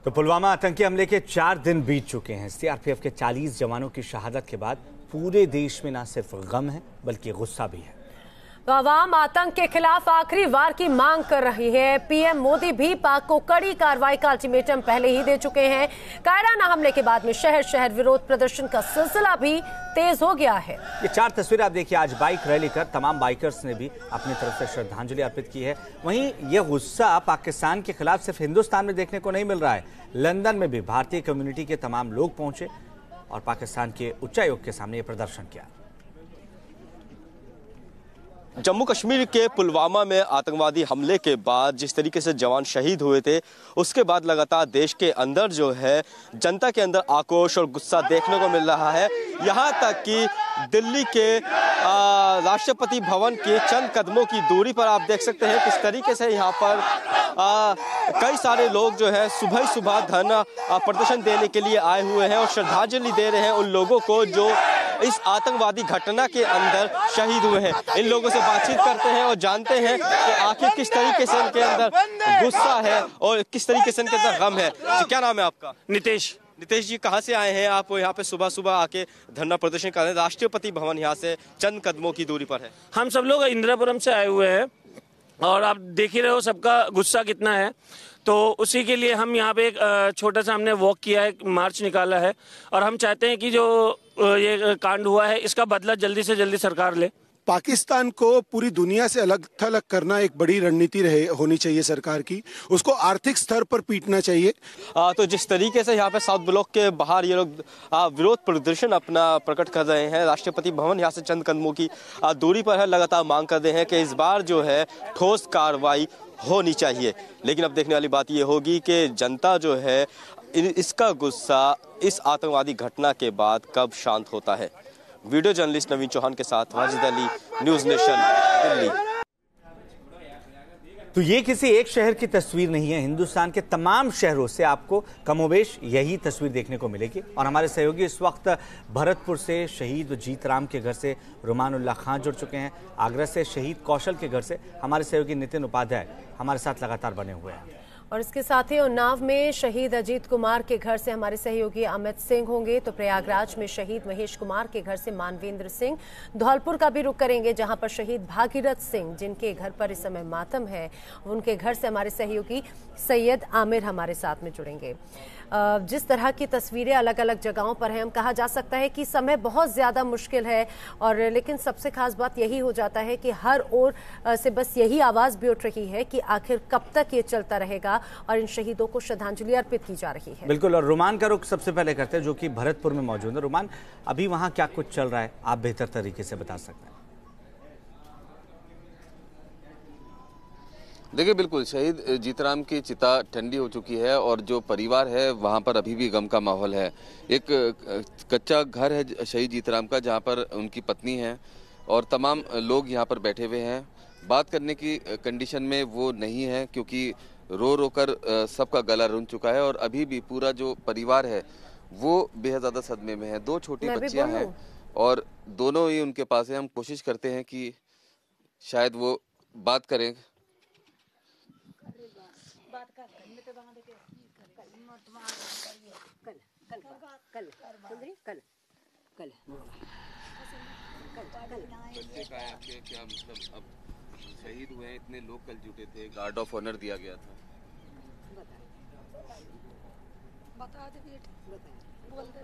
तो पुलवामा आतंकी हमले के 4 दिन बीत चुके हैं। सीआरपीएफ के 40 जवानों की शहादत के बाद पूरे देश में न सिर्फ गम है बल्कि गुस्सा भी है। तो आवाम आतंक के खिलाफ आखिरी वार की मांग कर रही है। पीएम मोदी भी पाक को कड़ी कार्रवाई का अल्टीमेटम पहले ही दे चुके हैं। कायराना हमले के बाद में शहर शहर विरोध प्रदर्शन का सिलसिला भी तेज हो गया है। ये 4 तस्वीरें आप देखिए। आज बाइक रैली कर तमाम बाइकर्स ने भी अपनी तरफ से श्रद्धांजलि अर्पित की है। वहीं यह गुस्सा पाकिस्तान के खिलाफ सिर्फ हिंदुस्तान में देखने को नहीं मिल रहा है। लंदन में भी भारतीय कम्युनिटी के तमाम लोग पहुंचे और पाकिस्तान के उच्चायोग के सामने यह प्रदर्शन किया। जम्मू कश्मीर के पुलवामा में आतंकवादी हमले के बाद जिस तरीके से जवान शहीद हुए थे, उसके बाद लगातार देश के अंदर जो है जनता के अंदर आक्रोश और गुस्सा देखने को मिल रहा है। यहाँ तक कि दिल्ली के राष्ट्रपति भवन के चंद कदमों की दूरी पर आप देख सकते हैं किस तरीके से यहाँ पर कई सारे लोग जो है सुबह ही सुबह धरना प्रदर्शन देने के लिए आए हुए हैं और श्रद्धांजलि दे रहे हैं उन लोगों को जो इस आतंकवादी घटना के अंदर शहीद हुए हैं। इन लोगों से बातचीत करते हैं और जानते हैं कि आखिर किस तरीके से इनके अंदर गुस्सा है और किस तरीके से इनके अंदर गम है। जी, क्या नाम है आपका? नितेश। नितेश जी, कहाँ से आए हैं आप? यहाँ पे सुबह सुबह आके धरना प्रदर्शन कर रहे हैं। राष्ट्रपति भवन यहाँ से चंद कदमों की दूरी पर है। हम सब लोग इंदिरापुरम से आए हुए हैं और आप देख ही रहे हो सबका गुस्सा कितना है। तो उसी के लिए हम यहाँ पे एक छोटा सा हमने वॉक किया है, मार्च निकाला है और हम चाहते हैं कि जो ये कांड हुआ है इसका बदला जल्दी से जल्दी सरकार ले। पाकिस्तान को पूरी दुनिया से अलग थलग करना एक बड़ी रणनीति होनी चाहिए सरकार की। उसको आर्थिक स्तर पर पीटना चाहिए। तो जिस तरीके से यहाँ पे साउथ ब्लॉक के बाहर ये लोग विरोध प्रदर्शन अपना प्रकट कर रहे हैं, राष्ट्रपति भवन यहाँ से चंद कदमों की दूरी पर है, लगातार मांग कर रहे हैं कि इस बार जो है ठोस कार्रवाई होनी चाहिए। लेकिन अब देखने वाली बात ये होगी कि जनता जो है इसका गुस्सा इस आतंकवादी घटना के बाद कब शांत होता है। वीडियो जर्नलिस्ट नवीन चौहान के साथ वाजिद अली, न्यूज़ नेशन, दिल्ली। तो ये किसी एक शहर की तस्वीर नहीं है। हिंदुस्तान के तमाम शहरों से आपको कमोबेश यही तस्वीर देखने को मिलेगी। और हमारे सहयोगी इस वक्त भरतपुर से शहीद जीत राम के घर से रुमानुल्लाह खान जुड़ चुके हैं। आगरा से शहीद कौशल के घर से हमारे सहयोगी नितिन उपाध्याय हमारे साथ लगातार बने हुए हैं। और इसके साथ ही उन्नाव में शहीद अजीत कुमार के घर से हमारे सहयोगी अमित सिंह होंगे। तो प्रयागराज में शहीद महेश कुमार के घर से मानवेंद्र सिंह। धौलपुर का भी रुख करेंगे जहां पर शहीद भागीरथ सिंह जिनके घर पर इस समय मातम है, उनके घर से हमारे सहयोगी सैयद आमिर हमारे साथ में जुड़ेंगे। जिस तरह की तस्वीरें अलग अलग जगहों पर हैं, हम कहा जा सकता है कि समय बहुत ज्यादा मुश्किल है और लेकिन सबसे खास बात यही हो जाता है कि हर ओर से बस यही आवाज भी उठ रही है कि आखिर कब तक ये चलता रहेगा और इन शहीदों को श्रद्धांजलि अर्पित की जा रही है। बिल्कुल। और रुमान का रुख सबसे पहले करते हैं जो कि भरतपुर में मौजूद है। रुमान, अभी वहां क्या कुछ चल रहा है, आप बेहतर तरीके से बता सकते हैं। देखिए, बिल्कुल शहीद जीतराम की चिता ठंडी हो चुकी है और जो परिवार है वहाँ पर अभी भी गम का माहौल है। एक कच्चा घर है शहीद जीतराम का जहाँ पर उनकी पत्नी है और तमाम लोग यहाँ पर बैठे हुए हैं। बात करने की कंडीशन में वो नहीं है क्योंकि रो रो कर सबका गला रुन चुका है और अभी भी पूरा जो परिवार है वो बेहद ज़्यादा सदमे में है। 2 छोटी बच्चियाँ हैं और दोनों ही उनके पास है। हम कोशिश करते हैं कि शायद वो बात करें। क्या मतलब अब शहीद हुए हैं, इतने लोग कल जुटे थे, गार्ड ऑफ ऑनर दिया गया था। बता दे बेटे, बोल दे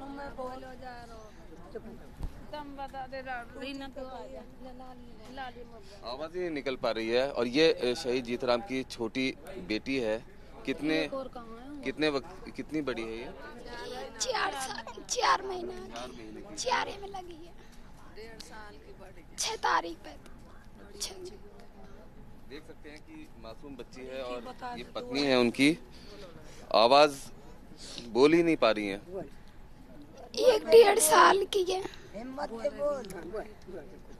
मैं बोलो जा रहा तुम बता दे रीना तो आवाज ही नहीं निकल पा रही है। और ये शहीद जीतराम की छोटी बेटी है। कितने वक्त कितनी बड़ी है ये? 4 महीना 4 में लगी है। 1.5 साल की बड़ी 6 तारीख पे। देख सकते हैं कि मासूम बच्ची है और ये पत्नी है उनकी, आवाज बोल ही नहीं पा रही है। 1.5 साल की है।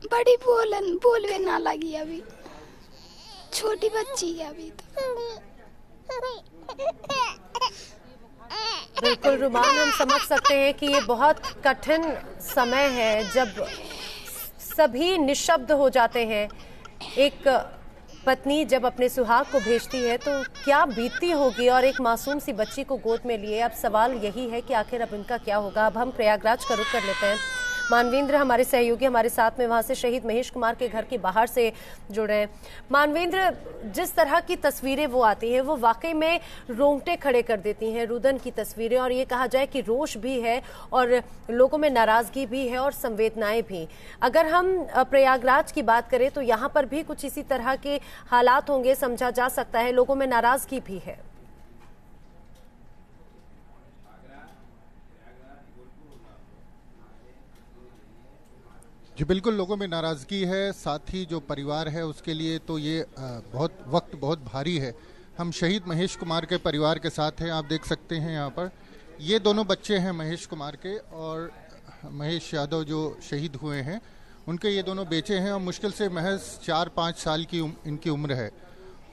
बड़ी बोलवे ना लगी, अभी छोटी बच्ची है अभी तो। बिल्कुल रुमान, हम समझ सकते हैं कि ये बहुत कठिन समय है जब सभी निशब्द हो जाते हैं। एक पत्नी जब अपने सुहाग को भेजती है तो क्या बीतती होगी, और एक मासूम सी बच्ची को गोद में लिए अब सवाल यही है कि आखिर अब इनका क्या होगा। अब हम प्रयागराज का रुख कर लेते हैं। मानवेंद्र हमारे सहयोगी हमारे साथ में वहां से शहीद महेश कुमार के घर के बाहर से जुड़ रहे हैं। मानवेंद्र, जिस तरह की तस्वीरें वो आती हैं वो वाकई में रोंगटे खड़े कर देती हैं, रुदन की तस्वीरें, और ये कहा जाए कि रोष भी है और लोगों में नाराजगी भी है और संवेदनाएं भी। अगर हम प्रयागराज की बात करें तो यहाँ पर भी कुछ इसी तरह के हालात होंगे, समझा जा सकता है, लोगों में नाराजगी भी है। जी बिल्कुल, लोगों में नाराज़गी है, साथ ही जो परिवार है उसके लिए तो ये वक्त बहुत भारी है। हम शहीद महेश कुमार के परिवार के साथ हैं। आप देख सकते हैं यहाँ पर ये दोनों बच्चे हैं महेश कुमार के, और महेश यादव जो शहीद हुए हैं उनके ये दोनों बेटे हैं, और मुश्किल से महज 4-5 साल की इनकी उम्र है।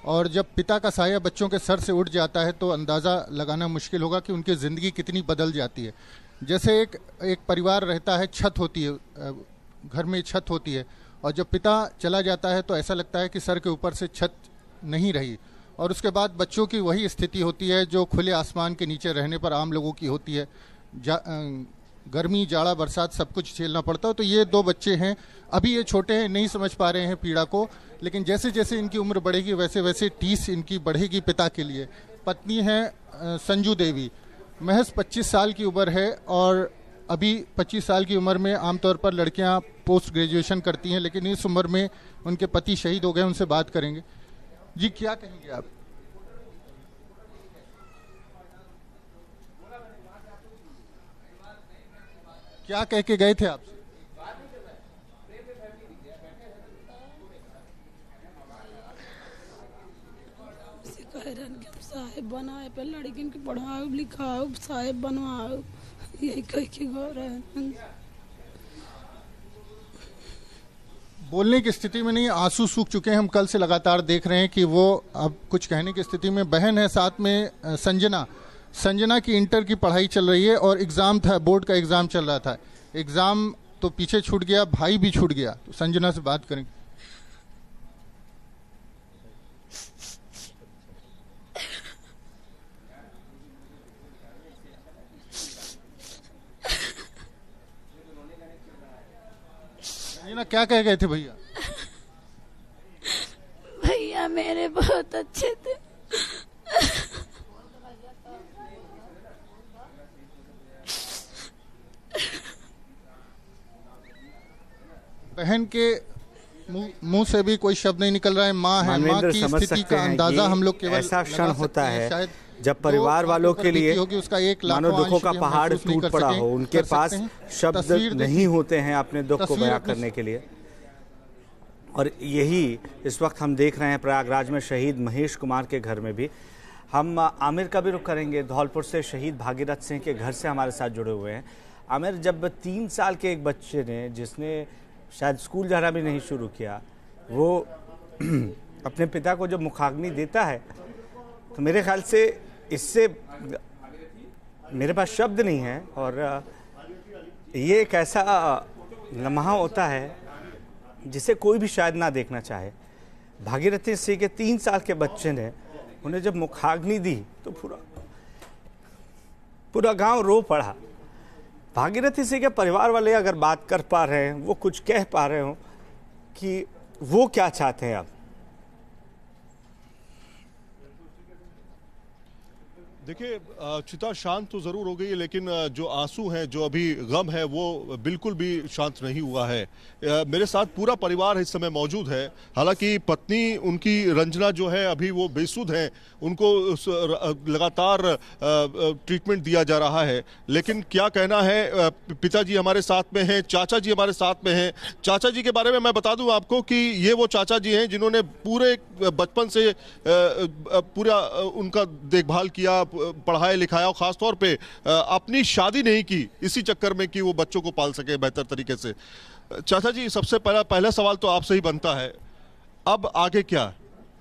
और जब पिता का साया बच्चों के सर से उठ जाता है तो अंदाज़ा लगाना मुश्किल होगा कि उनकी ज़िंदगी कितनी बदल जाती है। जैसे एक परिवार रहता है, छत होती है, घर में छत होती है, और जब पिता चला जाता है तो ऐसा लगता है कि सर के ऊपर से छत नहीं रही, और उसके बाद बच्चों की वही स्थिति होती है जो खुले आसमान के नीचे रहने पर आम लोगों की होती है। गर्मी, जाड़ा, बरसात सब कुछ झेलना पड़ता है। तो ये 2 बच्चे हैं, अभी ये छोटे हैं, नहीं समझ पा रहे हैं पीड़ा को, लेकिन जैसे जैसे इनकी उम्र बढ़ेगी वैसे वैसे टीस इनकी बढ़ेगी पिता के लिए। पत्नी है संजू देवी, महज 25 साल की उम्र है, और अभी 25 साल की उम्र में आमतौर पर लड़कियां पोस्ट ग्रेजुएशन करती हैं, लेकिन इस उम्र में उनके पति शहीद हो गए। उनसे बात करेंगे। जी, क्या कहेंगे आप? क्या कह के गए थे आपसे? साहेब बनाए पे लड़किन के पढ़ाओ लिखाओ, साहेब बनवाओ, यही कह के गो रहे हैं। बोलने की स्थिति में नहीं, आंसू सूख चुके हैं। हम कल से लगातार देख रहे हैं कि वो अब कुछ कहने की स्थिति में। बहन है साथ में संजना की इंटर की पढ़ाई चल रही है, और एग्जाम था, बोर्ड का एग्जाम चल रहा था। एग्जाम तो पीछे छूट गया, भाई भी छूट गया। तो संजना से बात करेंगे। क्या कह गए थे भैया? भैया मेरे बहुत अच्छे थे। बहन के मुंह से भी कोई शब्द नहीं निकल रहा है। माँ है, माँ की स्थिति का अंदाजा हम लोग केवल ऐसा क्षण होता है जब परिवार वालों के लिए मानो दुखों का पहाड़ टूट पड़ा हो, उनके पास शब्द नहीं होते हैं अपने दुख को बयां करने के लिए। और यही इस वक्त हम देख रहे हैं प्रयागराज में शहीद महेश कुमार के घर में भी। हम आमिर का भी रुख करेंगे। धौलपुर से शहीद भागीरथ सिंह के घर से हमारे साथ जुड़े हुए हैं। आमिर, जब 3 साल के एक बच्चे ने, जिसने शायद स्कूल जाना भी नहीं शुरू किया, वो अपने पिता को जब मुखाग्नि देता है तो मेरे ख्याल से इससे मेरे पास शब्द नहीं है। और ये एक ऐसा लम्हा होता है जिसे कोई भी शायद ना देखना चाहे। भागीरथी सिंह के 3 साल के बच्चे ने उन्हें जब मुखाग्नि दी तो पूरा गांव रो पड़ा। भागीरथी सिंह के परिवार वाले अगर बात कर पा रहे हैं, वो कुछ कह पा रहे हो कि वो क्या चाहते हैं अब? देखिए, चिता शांत तो ज़रूर हो गई है, लेकिन जो आंसू हैं, जो अभी गम है, वो बिल्कुल भी शांत नहीं हुआ है। मेरे साथ पूरा परिवार इस समय मौजूद है। हालांकि पत्नी उनकी रंजना जो है अभी वो बेसुध हैं, उनको लगातार ट्रीटमेंट दिया जा रहा है। लेकिन क्या कहना है, पिताजी हमारे साथ में हैं, चाचा जी हमारे साथ में हैं। चाचा जी के बारे में मैं बता दूं आपको कि ये वो चाचा जी हैं जिन्होंने पूरे बचपन से पूरा उनका देखभाल किया, पढ़ाया लिखाया, और खासतौर पे अपनी शादी नहीं की इसी चक्कर में कि वो बच्चों को पाल सके बेहतर तरीके से। चाचा जी, सबसे पहला सवाल तो आपसे ही बनता है, अब आगे क्या?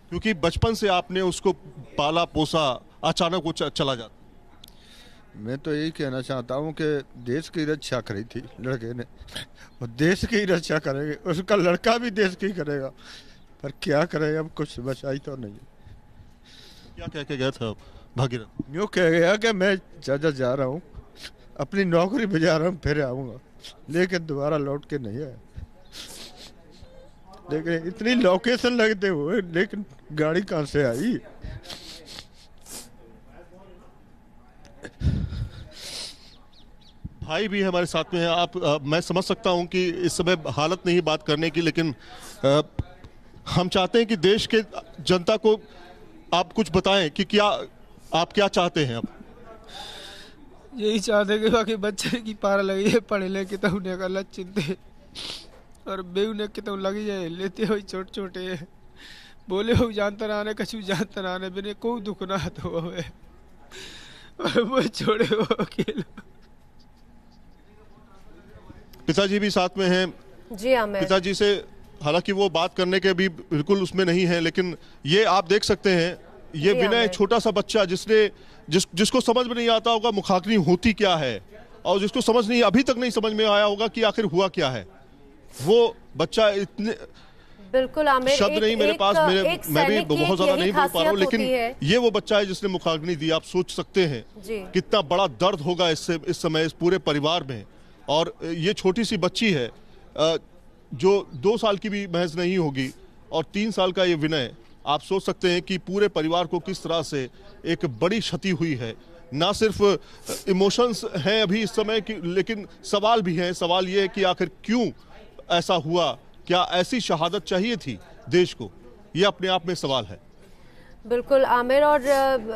क्योंकि बचपन से आपने उसको पाला पोसा, अचानक वो चला जाता। मैं तो यही कहना चाहता हूँ कि देश की रक्षा करी थी लड़के ने, और देश की रक्षा करेंगे, उसका लड़का भी देश की करेगा। पर क्या करें, अब कुछ बचाई तो नहीं। क्या कह के गया था भागीरथ? यूँ कह गया कि मैं जा रहा हूँ, अपनी नौकरी पे जा रहा हूँ, फिर आऊँगा, लेकिन दोबारा लौट के नहीं आया। लेकिन इतनी लोकेशन लगते हुए, लेकिन गाड़ी कहाँ से आई? भाई भी हमारे साथ में है। आप मैं समझ सकता हूं कि इस समय हालत नहीं बात करने की, लेकिन हम चाहते हैं कि देश के जनता को आप कुछ बताएं कि क्या आप क्या चाहते हैं। अब यही चाहते कि बाकी बच्चे की पार लगी है, पढ़े लिखे तो उन्हें का लक्षित है, और बे उन्हें के तो लगी जाए लेते हुए छोटे छोटे बोले हो जानता रहने कछु जानता रहने बिने कोई दुख ना तो है, और वो छोड़े हो अकेले। पिताजी भी साथ में हैं। जी आमिर। पिताजी से हालांकि वो बात करने के भी बिल्कुल उसमें नहीं है, लेकिन ये आप देख सकते हैं, ये विनय छोटा सा बच्चा जिसको समझ में नहीं आता होगा मुखाग्नि होती क्या है, और जिसको समझ नहीं अभी तक नहीं समझ में आया होगा कि आखिर हुआ क्या है, वो बच्चा इतने बिल्कुल आमिर, शब्द नहीं मेरे पास, मैं भी बहुत ज्यादा नहीं बोल पा रहा हूँ, लेकिन ये वो बच्चा है जिसने मुखाग्नि दी। आप सोच सकते हैं कितना बड़ा दर्द होगा इस समय इस पूरे परिवार में। और ये छोटी सी बच्ची है जो 2 साल की भी महज नहीं होगी, और 3 साल का ये विनय। आप सोच सकते हैं कि पूरे परिवार को किस तरह से एक बड़ी क्षति हुई है। ना सिर्फ इमोशंस हैं अभी इस समय की, लेकिन सवाल भी हैं। सवाल ये है कि आखिर क्यों ऐसा हुआ, क्या ऐसी शहादत चाहिए थी देश को? ये अपने आप में सवाल है। बिल्कुल आमिर, और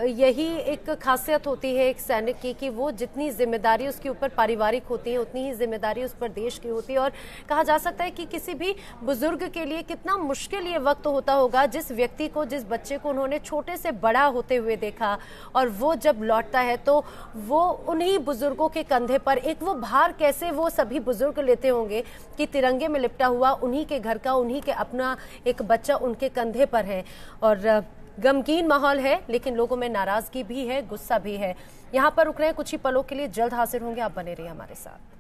यही एक खासियत होती है एक सैनिक की कि वो जितनी जिम्मेदारी उसके ऊपर पारिवारिक होती है उतनी ही जिम्मेदारी उस पर देश की होती है। और कहा जा सकता है कि किसी भी बुजुर्ग के लिए कितना मुश्किल ये वक्त होता होगा, जिस व्यक्ति को, जिस बच्चे को उन्होंने छोटे से बड़ा होते हुए देखा, और वो जब लौटता है तो वो उन्हीं बुजुर्गों के कंधे पर एक वो भार कैसे वो सभी बुजुर्ग लेते होंगे कि तिरंगे में लिपटा हुआ उन्हीं के घर का, उन्हीं के अपना एक बच्चा उनके कंधे पर है। और गमगीन माहौल है, लेकिन लोगों में नाराजगी भी है, गुस्सा भी है। यहाँ पर रुक रहे हैं कुछ ही पलों के लिए, जल्द हाजिर होंगे, आप बने रहिए हमारे साथ।